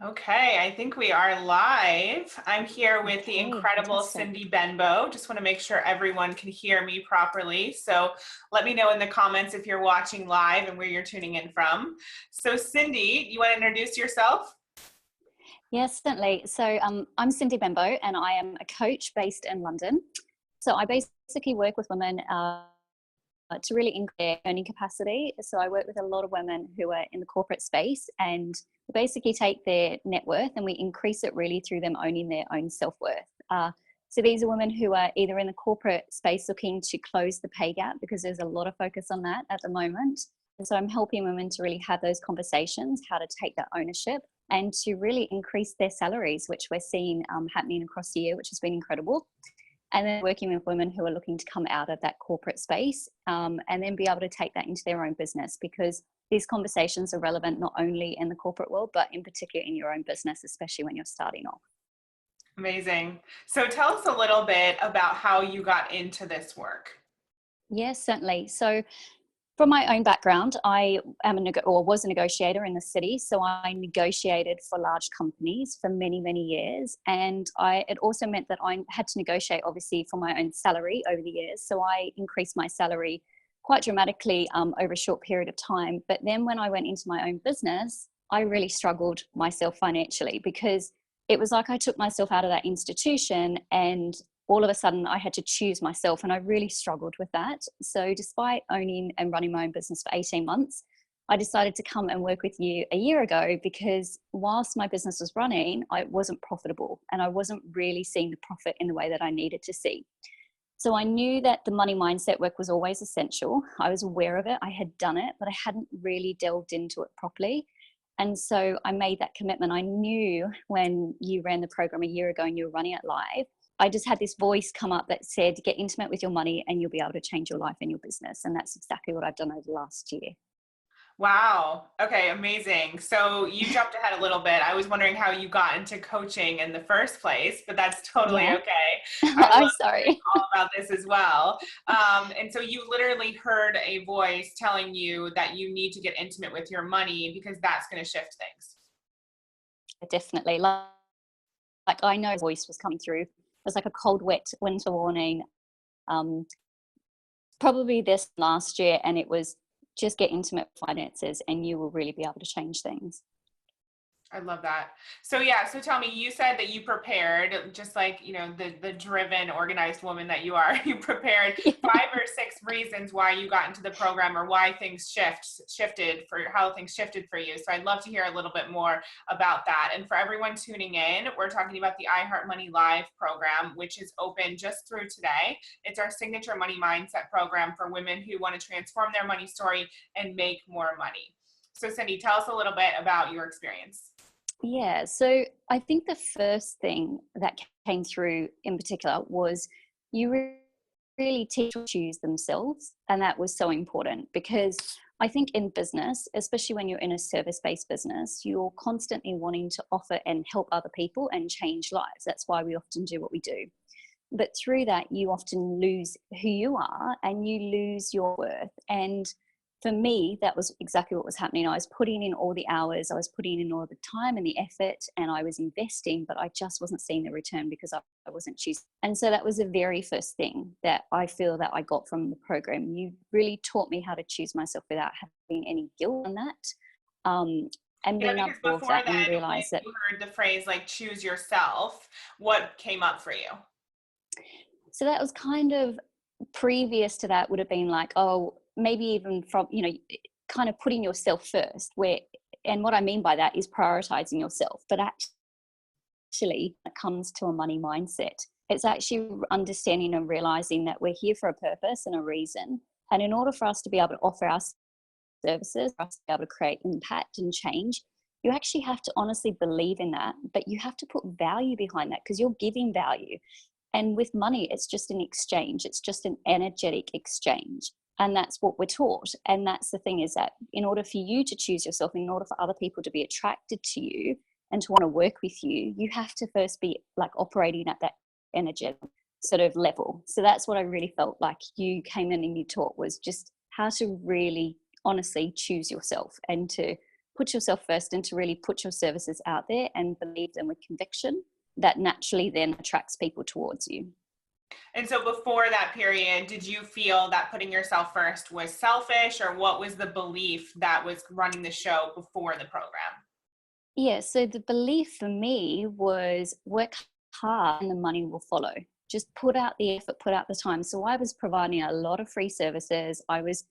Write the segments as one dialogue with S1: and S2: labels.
S1: Okay, I think we are live. I'm here with the
S2: Okay,
S1: incredible
S2: fantastic.
S1: Cindy Benbow. Just want to make sure everyone can hear me properly. So let me know in the comments if you're watching live and where you're tuning in from. So, Cindy, you want to introduce yourself?
S2: Yes, certainly. I'm Cindy Benbow, and I am a coach based in London. So I basically work with women to really increase their earning capacity. So I work with a lot of women who are in the corporate space, and we basically take their net worth and we increase it really through them owning their own self worth. So these are women who are either in the corporate space looking to close the pay gap because there's a lot of focus on that at the moment. And so I'm helping women to really have those conversations, how to take that ownership and to really increase their salaries, which we're seeing happening across the year, which has been incredible. And then working with women who are looking to come out of that corporate space and then be able to take that into their own business, because these conversations are relevant not only in the corporate world, but in particular in your own business, especially when you're starting off.
S1: Amazing. So tell us a little bit about how you got into this work.
S2: Yes, certainly. So from my own background, I am was a negotiator in the city. So I negotiated for large companies for many, many years. And it also meant that I had to negotiate, obviously, for my own salary over the years. So I increased my salary quite dramatically over a short period of time. But then when I went into my own business, I really struggled myself financially, because it was like I took myself out of that institution and all of a sudden I had to choose myself, and I really struggled with that. So despite owning and running my own business for 18 months, I decided to come and work with you a year ago, because whilst my business was running, I wasn't profitable and I wasn't really seeing the profit in the way that I needed to see. So I knew that the money mindset work was always essential. I was aware of it. I had done it, but I hadn't really delved into it properly. And so I made that commitment. I knew when you ran the program a year ago and you were running it live, I just had this voice come up that said, get intimate with your money and you'll be able to change your life and your business. And that's exactly what I've done over the last year.
S1: Wow. Okay, amazing. So you jumped ahead a little bit. I was wondering how you got into coaching in the first place, but that's totally
S2: Yeah.
S1: okay. I
S2: I'm
S1: love hearing
S2: sorry.
S1: all about this as well. And so you literally heard a voice telling you that you need to get intimate with your money because that's going to shift things.
S2: Definitely. Like I know voice was coming through. It was like a cold, wet winter morning. Um, Probably this last year, and it was just get intimate with finances and you will really be able to change things.
S1: I love that. So yeah, so tell me, you said that you prepared, just like, the driven, organized woman that you are, you prepared 5 or 6 reasons why you got into the program or why things shifted for how things shifted for you. So I'd love to hear a little bit more about that. And for everyone tuning in, we're talking about the I Heart Money Live program, which is open just through today. It's our signature money mindset program for women who want to transform their money story and make more money. So Cindy, tell us a little bit about your experience.
S2: Yeah, so I think the first thing that came through in particular was you really teach to choose themselves. And that was so important, because I think in business, especially when you're in a service based business, you're constantly wanting to offer and help other people and change lives. That's why we often do what we do. But through that, you often lose who you are and you lose your worth. And for me, that was exactly what was happening. I was putting in all the hours, I was putting in all the time and the effort, and I was investing, but I just wasn't seeing the return because I wasn't choosing. And so that was the very first thing that I feel that I got from the program. You really taught me how to choose myself without having any guilt on that. And
S1: Yeah,
S2: being able
S1: because
S2: to
S1: before
S2: that and
S1: then, when
S2: realize that.
S1: you heard the phrase like choose yourself, what came up for you?
S2: So that was kind of previous to that would have been like, oh, maybe even from, kind of putting yourself first, where, and what I mean by that is prioritizing yourself. But actually, when it comes to a money mindset, it's actually understanding and realizing that we're here for a purpose and a reason. And in order for us to be able to offer our services, for us to be able to create impact and change, you actually have to honestly believe in that, but you have to put value behind that, because you're giving value. And with money, it's just an exchange. It's just an energetic exchange. And that's what we're taught. And that's the thing, is that in order for you to choose yourself, in order for other people to be attracted to you and to want to work with you, you have to first be like operating at that energetic sort of level. So that's what I really felt like you came in and you taught, was just how to really honestly choose yourself and to put yourself first and to really put your services out there and believe them with conviction, that naturally then attracts people towards you.
S1: And so before that period, did you feel that putting yourself first was selfish, or what was the belief that was running the show before the program?
S2: Yeah, so the belief for me was work hard and the money will follow. Just put out the effort, put out the time. So I was providing a lot of free services. I was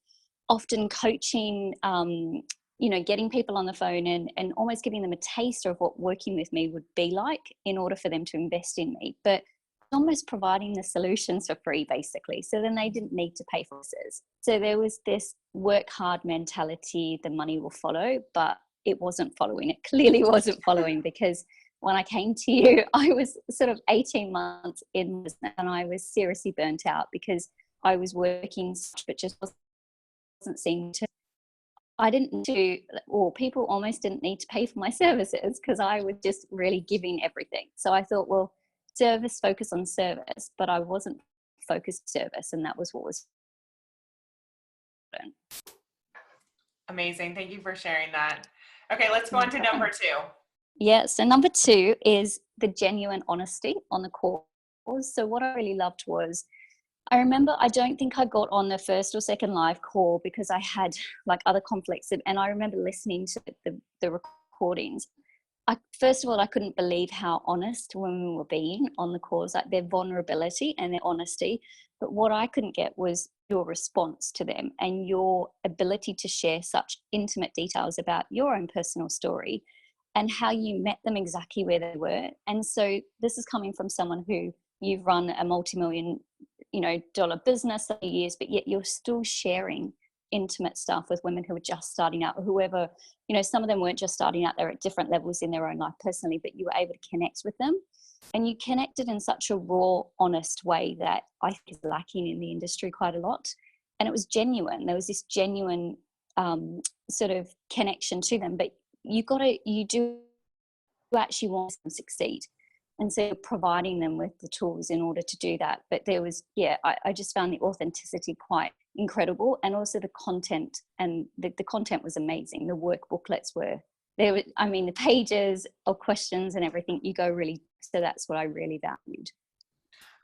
S2: often coaching, getting people on the phone and almost giving them a taster of what working with me would be like in order for them to invest in me. But almost providing the solutions for free, basically. So then they didn't need to pay for this. So there was this work hard mentality, the money will follow, but it wasn't following. It clearly wasn't following, because when I came to you, I was sort of 18 months in and I was seriously burnt out because I was working, but just wasn't seeming to. I didn't need to, or people almost didn't need to pay for my services because I was just really giving everything. So I thought, well, service, focus on service, but I wasn't focused service, and that was what was important.
S1: Amazing. Thank you for sharing that. Okay, let's go on to number 2.
S2: Yeah, so number 2 is the genuine honesty on the cause. So what I really loved was, I remember, I don't think I got on the first or second live call because I had like other conflicts. And I remember listening to the recordings. First of all, I couldn't believe how honest women were being on the calls, like their vulnerability and their honesty. But what I couldn't get was your response to them and your ability to share such intimate details about your own personal story and how you met them exactly where they were. And so this is coming from someone who, you've run a multi-million, dollar business for years, but yet you're still sharing intimate stuff with women who are just starting out, or whoever, some of them weren't just starting out, they're at different levels in their own life personally, but you were able to connect with them. And you connected in such a raw, honest way that I think is lacking in the industry quite a lot. And it was genuine. There was this genuine sort of connection to them, but you do actually want them to succeed. And so you're providing them with the tools in order to do that. But there was, I just found the authenticity quite incredible. And also the content, and the content was amazing. The work booklets were there. The pages of questions and everything, you go really, so that's what I really valued.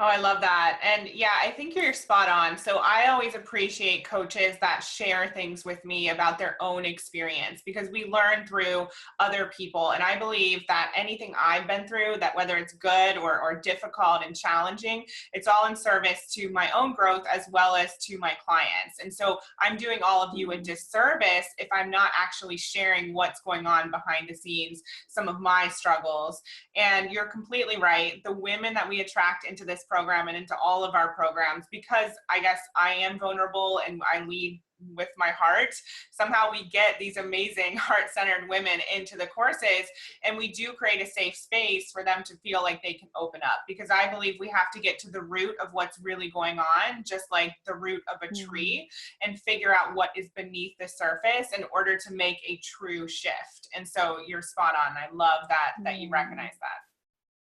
S1: Oh, I love that. And yeah, I think you're spot on. So I always appreciate coaches that share things with me about their own experience, because we learn through other people. And I believe that anything I've been through, that whether it's good or difficult and challenging, it's all in service to my own growth as well as to my clients. And so I'm doing all of you a disservice if I'm not actually sharing what's going on behind the scenes, some of my struggles. And you're completely right. The women that we attract into this program and into all of our programs, because I guess I am vulnerable and I lead with my heart, somehow we get these amazing heart-centered women into the courses, and we do create a safe space for them to feel like they can open up, because I believe we have to get to the root of what's really going on, just like the root of a tree, and figure out what is beneath the surface in order to make a true shift. And so you're spot on. I love that you recognize that.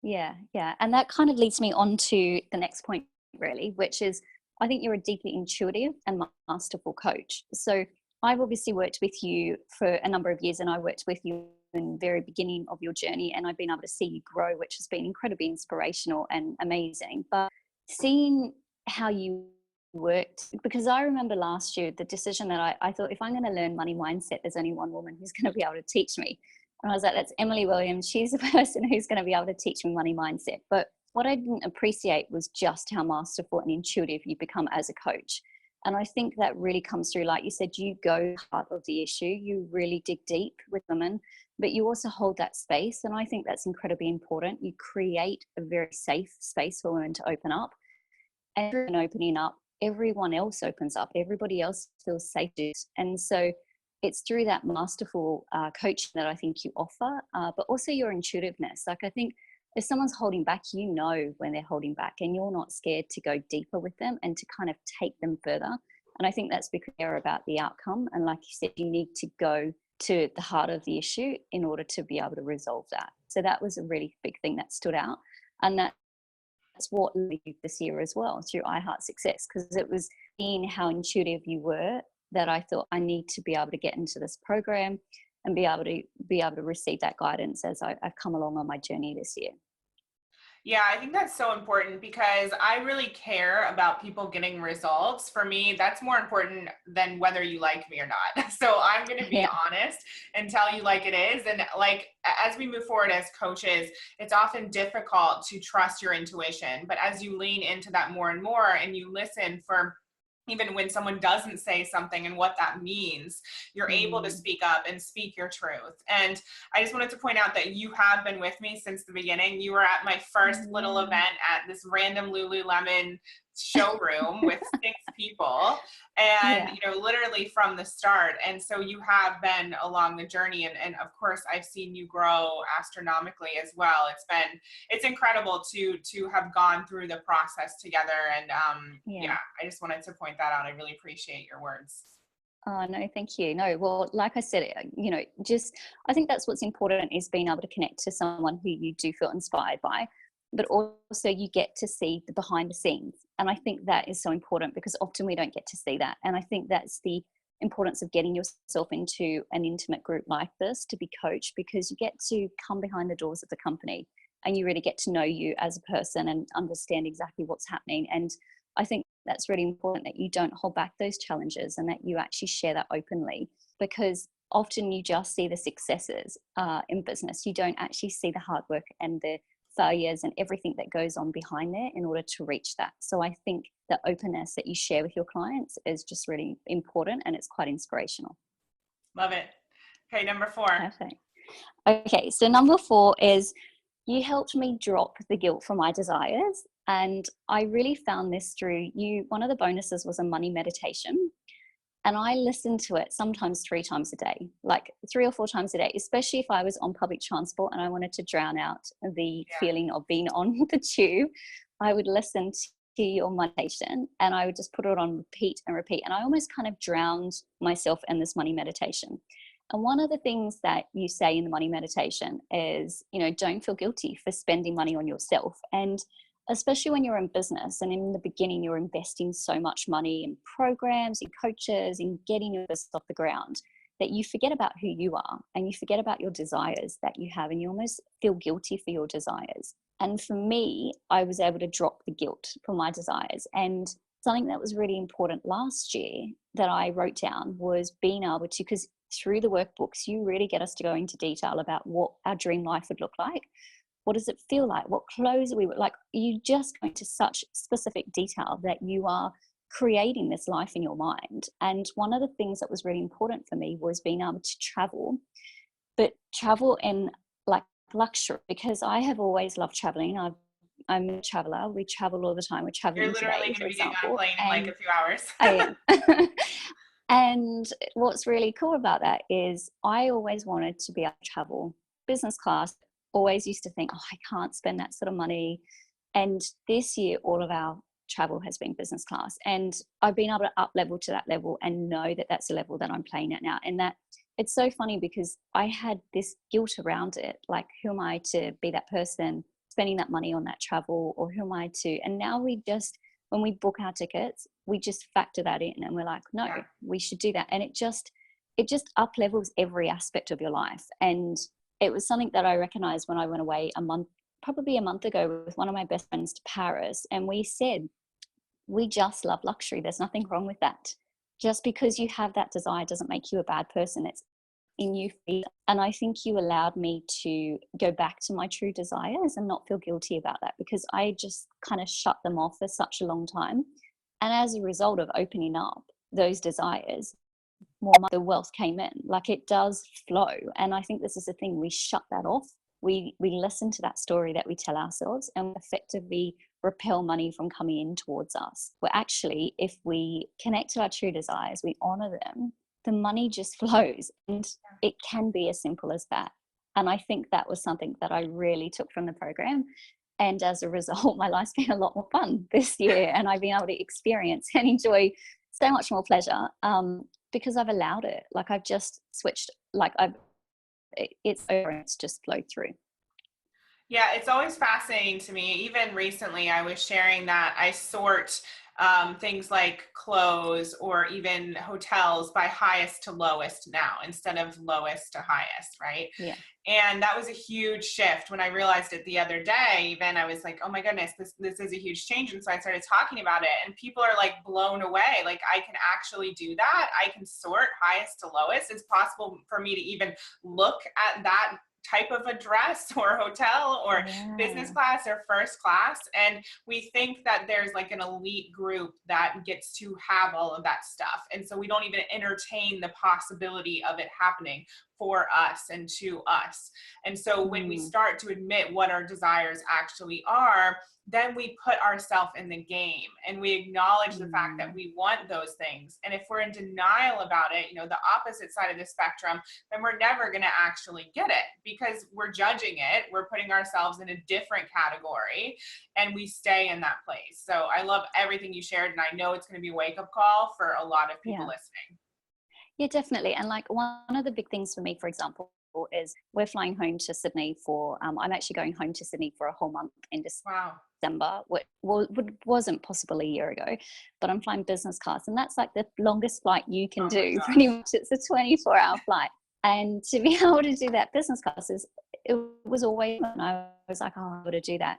S2: Yeah. And that kind of leads me on to the next point, really, which is, I think you're a deeply intuitive and masterful coach. So I've obviously worked with you for a number of years, and I worked with you in the very beginning of your journey, and I've been able to see you grow, which has been incredibly inspirational and amazing. But seeing how you worked, because I remember last year the decision that I thought, if I'm going to learn money mindset, there's only one woman who's going to be able to teach me. And I was like, that's Emily Williams. She's the person who's going to be able to teach me money mindset. But what I didn't appreciate was just how masterful and intuitive you become as a coach. And I think that really comes through, like you said, you go part of the issue, you really dig deep with women, but you also hold that space. And I think that's incredibly important. You create a very safe space for women to open up. And opening up, everyone else opens up, everybody else feels safe. And so it's through that masterful coaching that I think you offer, but also your intuitiveness. Like, I think if someone's holding back, you know when they're holding back, and you're not scared to go deeper with them and to kind of take them further. And I think that's because they're about the outcome. And like you said, you need to go to the heart of the issue in order to be able to resolve that. So that was a really big thing that stood out. And that's what led you this year as well through iHeart Success, because it was seeing how intuitive you were that I thought, I need to be able to get into this program. and be able to receive that guidance as I've come along on my journey this year.
S1: Yeah, I think that's so important because I really care about people getting results. For me, that's more important than whether you like me or not. So I'm going to be
S2: Yeah.
S1: honest and tell you like it is. And like as we move forward as coaches, it's often difficult to trust your intuition. But as you lean into that more and more and you listen for even when someone doesn't say something and what that means, you're able to
S2: Mm.
S1: speak up and speak your truth. And I just wanted to point out that you have been with me since the beginning. You were at my first little
S2: Yeah.
S1: event at this random Lululemon showroom with 6 people, and
S2: Yeah.
S1: literally from the start. And so you have been along the journey, and of course I've seen you grow astronomically as well. It's incredible to have gone through the process together. And
S2: Yeah.
S1: yeah, I just wanted to point that out. I really appreciate your words.
S2: Oh, no, thank you. No, well, like I said, just I think that's what's important is being able to connect to someone who you do feel inspired by, but also you get to see the behind the scenes. And I think that is so important because often we don't get to see that. And I think that's the importance of getting yourself into an intimate group like this to be coached, because you get to come behind the doors of the company and you really get to know you as a person and understand exactly what's happening. And I think that's really important that you don't hold back those challenges and that you actually share that openly, because often you just see the successes in business. You don't actually see the hard work and the failures and everything that goes on behind there in order to reach that. So I think the openness that you share with your clients is just really important, and it's quite inspirational.
S1: Love it. Okay, number 4.
S2: Perfect. Okay, so number 4 is you helped me drop the guilt for my desires. And I really found this through you. One of the bonuses was a money meditation. And I listened to it sometimes 3 times a day, like 3 or 4 times a day, especially if I was on public transport and I wanted to drown out the
S1: Yeah.
S2: feeling of being on the tube. I would listen to your meditation and I would just put it on repeat and repeat. And I almost kind of drowned myself in this money meditation. And one of the things that you say in the money meditation is, don't feel guilty for spending money on yourself. And especially when you're in business and in the beginning, you're investing so much money in programs, in coaches, in getting your business off the ground, that you forget about who you are and you forget about your desires that you have, and you almost feel guilty for your desires. And for me, I was able to drop the guilt for my desires. And something that was really important last year that I wrote down was being able to, because through the workbooks, you really get us to go into detail about what our dream life would look like. What does it feel like? What clothes we would like? You just go into such specific detail that you are creating this life in your mind. And one of the things that was really important for me was being able to travel, but travel in like luxury, because I have always loved traveling. I'm a traveler. We travel all the time. We're
S1: You're
S2: traveling
S1: literally
S2: today,
S1: going
S2: for
S1: to be getting on a
S2: example.
S1: plane in like
S2: And
S1: a few hours.
S2: I am. And what's really cool about that is I always wanted to be able to travel business class. Always used to think, oh, I can't spend that sort of money. And this year, all of our travel has been business class. And I've been able to up level to that level and know that that's the level that I'm playing at now. And that it's so funny because I had this guilt around it. Like, who am I to be that person spending that money on that travel, or who am I to? And now we just, when we book our tickets, we just factor that in and we're like, no,
S1: Yeah.
S2: we should do that. And it just up levels every aspect of your life. And it was something that I recognized when I went away probably a month ago with one of my best friends to Paris. And we said, we just love luxury. There's nothing wrong with that. Just because you have that desire doesn't make you a bad person. It's in you. And I think you allowed me to go back to my true desires and not feel guilty about that, because I just kind of shut them off for such a long time. And as a result of opening up those desires, more the wealth came in. Like, it does flow. And I think this is the thing, we shut that off. We listen to that story that we tell ourselves and effectively repel money from coming in towards us. Well, actually, if we connect to our true desires, we honor them, the money just flows. And it can be as simple as that. And I think that was something that I really took from the program. And as a result, my life's been a lot more fun this year, and I've been able to experience and enjoy so much more pleasure because I've allowed it. Like, I've just switched, like it's over and it's just flowed through.
S1: Yeah, it's always fascinating to me. Even recently, I was sharing that I sort things like clothes or even hotels by highest to lowest now instead of lowest to highest, right?
S2: Yeah.
S1: And that was a huge shift. When I realized it the other day, even, I was like, oh my goodness, this is a huge change. And so I started talking about it, and people are like blown away. Like, I can actually do that. I can sort highest to lowest. It's possible for me to even look at that type of a dress or hotel or business class or first class. And we think that there's like an elite group that gets to have all of that stuff. And so we don't even entertain the possibility of it happening for us and to us. And so when we start to admit what our desires actually are, then we put ourselves in the game and we acknowledge the fact that we want those things. And if we're in denial about it, you know, the opposite side of the spectrum, then we're never going to actually get it because we're judging it. We're putting ourselves in a different category and we stay in that place. So I love everything you shared. And I know it's going to be a wake up call for a lot of people listening.
S2: Yeah, definitely. And like one of the big things for me, for example, is we're flying home to Sydney for, I'm actually going home to Sydney for a whole month in December, which wasn't possible a year ago, but I'm flying business class. And that's like the longest flight you can do. Pretty much it's a 24-hour flight. And to be able to do that business class it was always, and I was like, oh, I got to do that.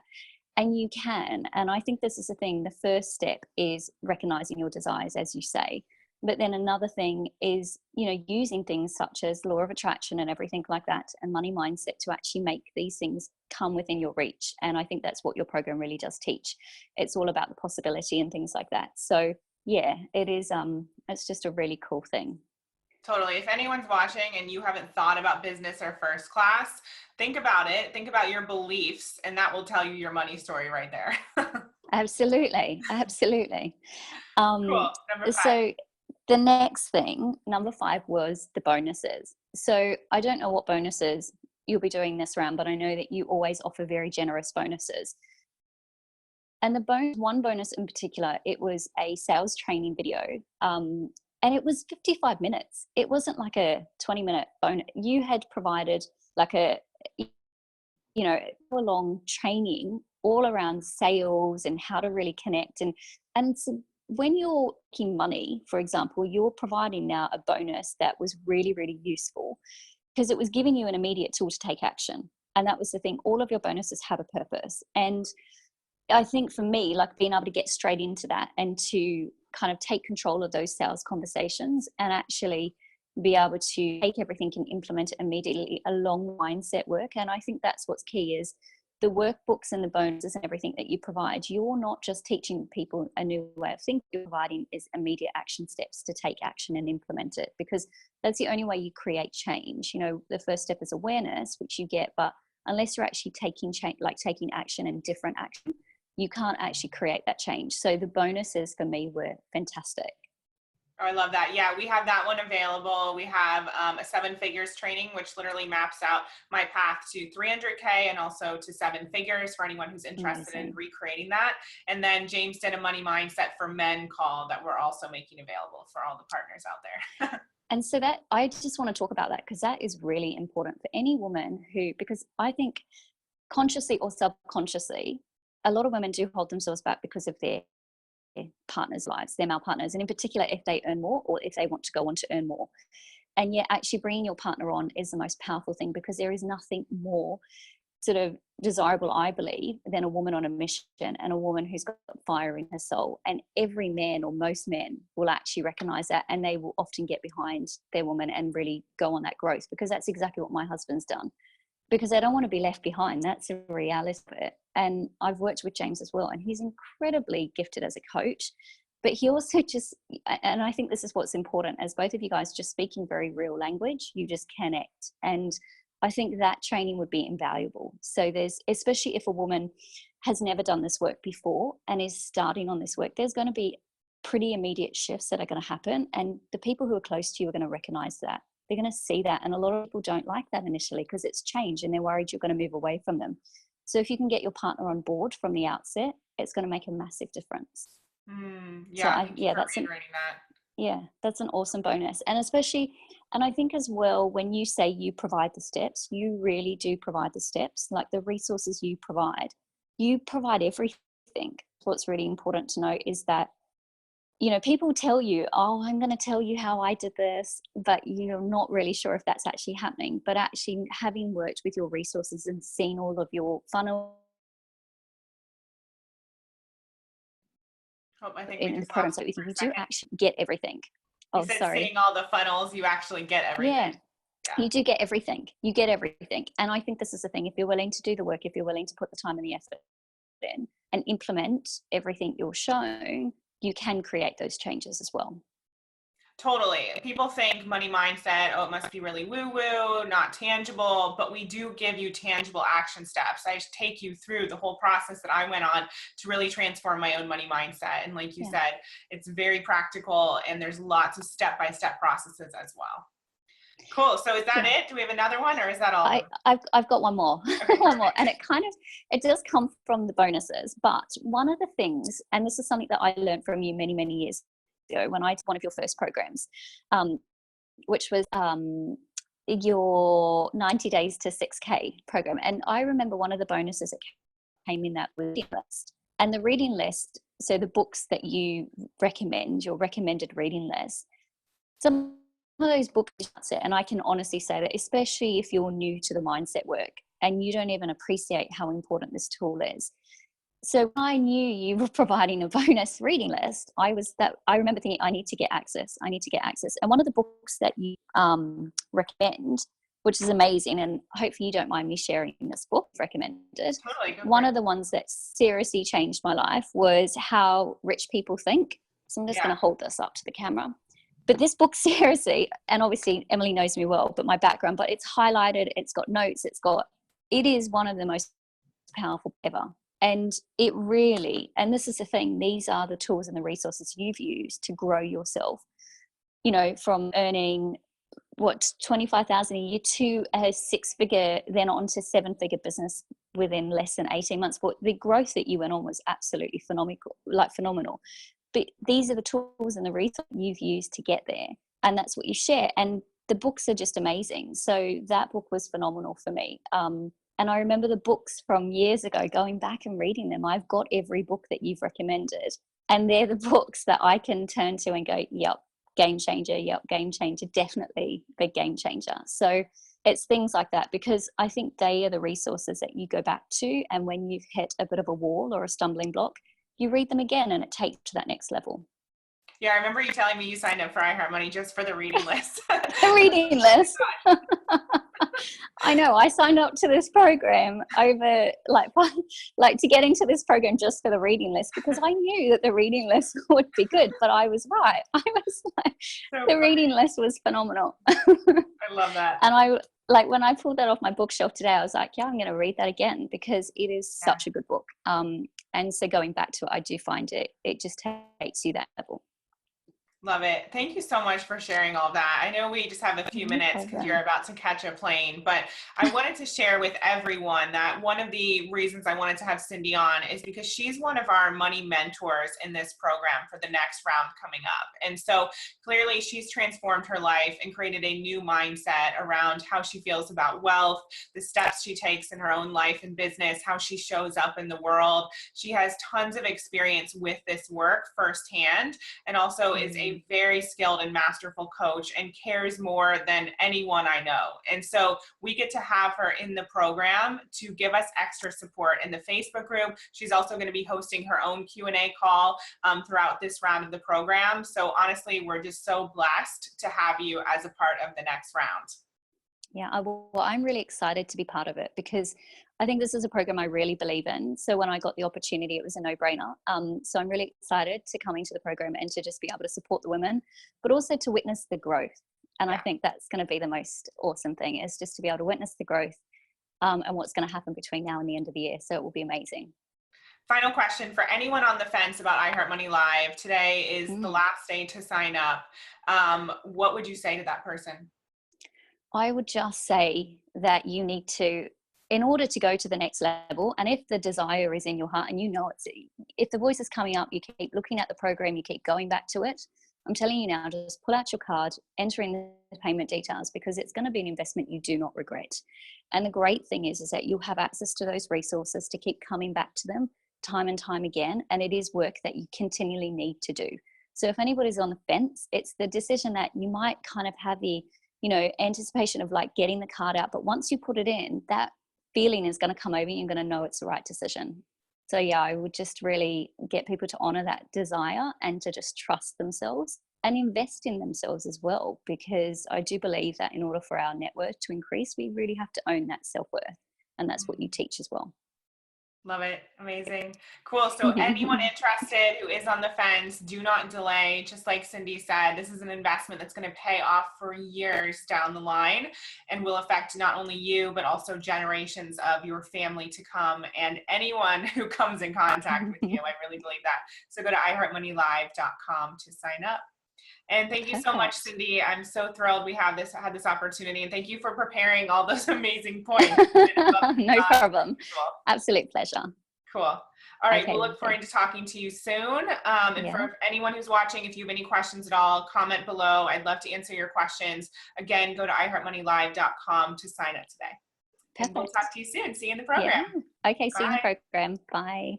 S2: And you can. And I think this is the thing. The first step is recognizing your desires, as you say. But then another thing is, you know, using things such as law of attraction and everything like that and money mindset to actually make these things come within your reach. And I think that's what your program really does teach. It's all about the possibility and things like that. So yeah, it is, it's just a really cool thing.
S1: Totally. If anyone's watching and you haven't thought about business or first class, think about it. Think about your beliefs, and that will tell you your money story right there.
S2: Absolutely. Absolutely.
S1: Cool. Number 5.
S2: So the next thing, number 5, was the bonuses. So I don't know what bonuses you'll be doing this round, but I know that you always offer very generous bonuses. And one bonus in particular, it was a sales training video. And it was 55 minutes. It wasn't like a 20-minute bonus. You had provided like a, you know, a long training all around sales and how to really connect. And so when you're making money, for example, you're providing now a bonus that was really, really useful because it was giving you an immediate tool to take action. And that was the thing. All of your bonuses have a purpose. And I think for me, like being able to get straight into that and to kind of take control of those sales conversations and actually be able to take everything and implement it immediately along mindset work. And I think that's what's key is the workbooks and the bonuses and everything that you provide. You're not just teaching people a new way of thinking, you're providing is immediate action steps to take action and implement it, because that's the only way you create change. You know, the first step is awareness, which you get, but unless you're actually taking action and different action, you can't actually create that change. So the bonuses for me were fantastic.
S1: Oh, I love that. Yeah, we have that one available. We have a 7 figures training, which literally maps out my path to 300K and also to 7 figures for anyone who's interested in recreating that. And then James did a money mindset for men call that we're also making available for all the partners out there.
S2: And so that I just want to talk about that because that is really important for any woman because I think consciously or subconsciously, a lot of women do hold themselves back because of their partners' lives, their male partners, and in particular if they earn more or if they want to go on to earn more. And yet actually bringing your partner on is the most powerful thing, because there is nothing more sort of desirable, I believe, than a woman on a mission and a woman who's got fire in her soul. And every man or most men will actually recognize that, and they will often get behind their woman and really go on that growth, because that's exactly what my husband's done. Because I don't want to be left behind. That's the reality of it. And I've worked with James as well, and he's incredibly gifted as a coach. But he also just, and I think this is what's important, as both of you guys just speaking very real language, you just connect. And I think that training would be invaluable. So especially if a woman has never done this work before and is starting on this work, there's going to be pretty immediate shifts that are going to happen. And the people who are close to you are going to recognize that. They're going to see that. And a lot of people don't like that initially because it's change and they're worried you're going to move away from them. So if you can get your partner on board from the outset, it's going to make a massive difference.
S1: Yeah,
S2: so that's an awesome bonus. And especially, and I think as well, when you say you provide the steps, you really do provide the steps, like the resources you provide everything. What's really important to note is that you know, people tell you, oh, I'm going to tell you how I did this, but you're not really sure if that's actually happening. But actually having worked with your resources and seen all of your funnel
S1: Oh, I think we
S2: in the
S1: just
S2: program,
S1: lost
S2: so
S1: you
S2: if
S1: for a
S2: you do
S1: second.
S2: actually get everything.
S1: You
S2: Oh,
S1: said
S2: sorry.
S1: seeing all the funnels, you actually get
S2: Yeah,
S1: everything. Yeah.
S2: you do get everything. You get everything. And I think this is the thing. If you're willing to do the work, if you're willing to put the time and the effort in and implement everything you're shown, you can create those changes as well.
S1: Totally. People think money mindset, oh, it must be really woo woo, not tangible, but we do give you tangible action steps. I take you through the whole process that I went on to really transform my own money mindset. And like you
S2: Yeah.
S1: said, it's very practical and there's lots of step by step processes as well. Cool. So is that it? Do we have another one or is that all of them?
S2: I've got one more,
S1: Okay,
S2: one more, and
S1: perfect.
S2: it does come from the bonuses. But one of the things, and this is something that I learned from you many, many years ago when I did one of your first programs, which was your 90 days to 6K program. And I remember one of the bonuses that came in that reading list. And the reading list, so the books that you recommend, your recommended reading list, some of those books, and I can honestly say that, especially if you're new to the mindset work and you don't even appreciate how important this tool is. So I knew you were providing a bonus reading list. I remember thinking, I need to get access. I need to get access. And one of the books that you recommend, which is amazing, and hopefully you don't mind me sharing this book recommended.
S1: Totally. Go for
S2: One
S1: it.
S2: of the ones that seriously changed my life was How Rich People Think. So I'm just going
S1: Yeah.
S2: to hold this up to the camera. But this book, seriously, and obviously Emily knows me well, but my background, but it's highlighted, it's got notes, it is one of the most powerful ever. And it really, and this is the thing, these are the tools and the resources you've used to grow yourself, you know, from earning 25,000 a year to a 6-figure, then on to 7-figure business within less than 18 months. But the growth that you went on was absolutely phenomenal. But these are the tools and the resources you've used to get there. And that's what you share. And the books are just amazing. So that book was phenomenal for me. And I remember the books from years ago, going back and reading them. I've got every book that you've recommended. And they're the books that I can turn to and go, yep, game changer. Yep, game changer. Definitely big game changer. So it's things like that, because I think they are the resources that you go back to. And when you've hit a bit of a wall or a stumbling block, you read them again and it takes you to that next level.
S1: Yeah, I remember you telling me you signed up for iHeartMoney just for the reading list.
S2: The reading list. I know. I signed up to this program over like to get into this program just for the reading list, because I knew that the reading list would be good, but I was right. I was like,
S1: So
S2: the
S1: funny.
S2: reading list was phenomenal.
S1: I love that.
S2: And I like when I pulled that off my bookshelf today, I was like, yeah, I'm going to read that again because it is such a good book. And so going back to it, I do find it just takes you that level.
S1: Love it. Thank you so much for sharing all that. I know we just have a few
S2: No
S1: minutes because you're
S2: problem.
S1: about to catch a plane, but I wanted to share with everyone that one of the reasons I wanted to have Cindy on is because she's one of our money mentors in this program for the next round coming up. And so clearly she's transformed her life and created a new mindset around how she feels about wealth, the steps she takes in her own life and business, how she shows up in the world. She has tons of experience with this work firsthand, and also is a very skilled and masterful coach and cares more than anyone I know. And so we get to have her in the program to give us extra support in the Facebook group. She's also going to be hosting her own Q&A call throughout this round of the program. So honestly, we're just so blessed to have you as a part of the next round.
S2: Yeah, I'm really excited to be part of it because I think this is a program I really believe in. So when I got the opportunity, it was a no-brainer. So I'm really excited to come into the program and to just be able to support the women, but also to witness the growth. And I think that's going to be the most awesome thing, is just to be able to witness the growth and what's going to happen between now and the end of the year. So it will be amazing.
S1: Final question for anyone on the fence about iHeartMoney Live. Today is the last day to sign up. What would you say to that person?
S2: I would just say that you need to, in order to go to the next level, and if the desire is in your heart and you know it's, if the voice is coming up, you keep looking at the program, you keep going back to it. I'm telling you now, just pull out your card, enter in the payment details, because it's going to be an investment you do not regret. And the great thing is that you'll have access to those resources to keep coming back to them time and time again. And it is work that you continually need to do. So if anybody's on the fence, it's the decision that you might kind of have the, anticipation of like getting the card out. But once you put it in, that feeling is going to come over you. You're going to know it's the right decision. So yeah, I would just really get people to honor that desire and to just trust themselves and invest in themselves as well, because I do believe that in order for our net worth to increase, we really have to own that self-worth. And that's what you teach as well.
S1: Love it. Amazing. Cool. So anyone interested who is on the fence, do not delay. Just like Cindy said, this is an investment that's going to pay off for years down the line and will affect not only you, but also generations of your family to come and anyone who comes in contact with you. I really believe that. So go to iHeartMoneyLive.com to sign up. And thank you so much, Cindy. I'm so thrilled we had this opportunity, and thank you for preparing all those amazing points.
S2: No problem. Absolute pleasure.
S1: Cool. All right. We'll look forward to talking to you soon. And for anyone who's watching, if you have any questions at all, comment below. I'd love to answer your questions. Again, go to iHeartMoneyLive.com to sign up today. Perfect. And we'll talk to you soon. See you in the program.
S2: Yeah. Okay. See you in the program. Bye.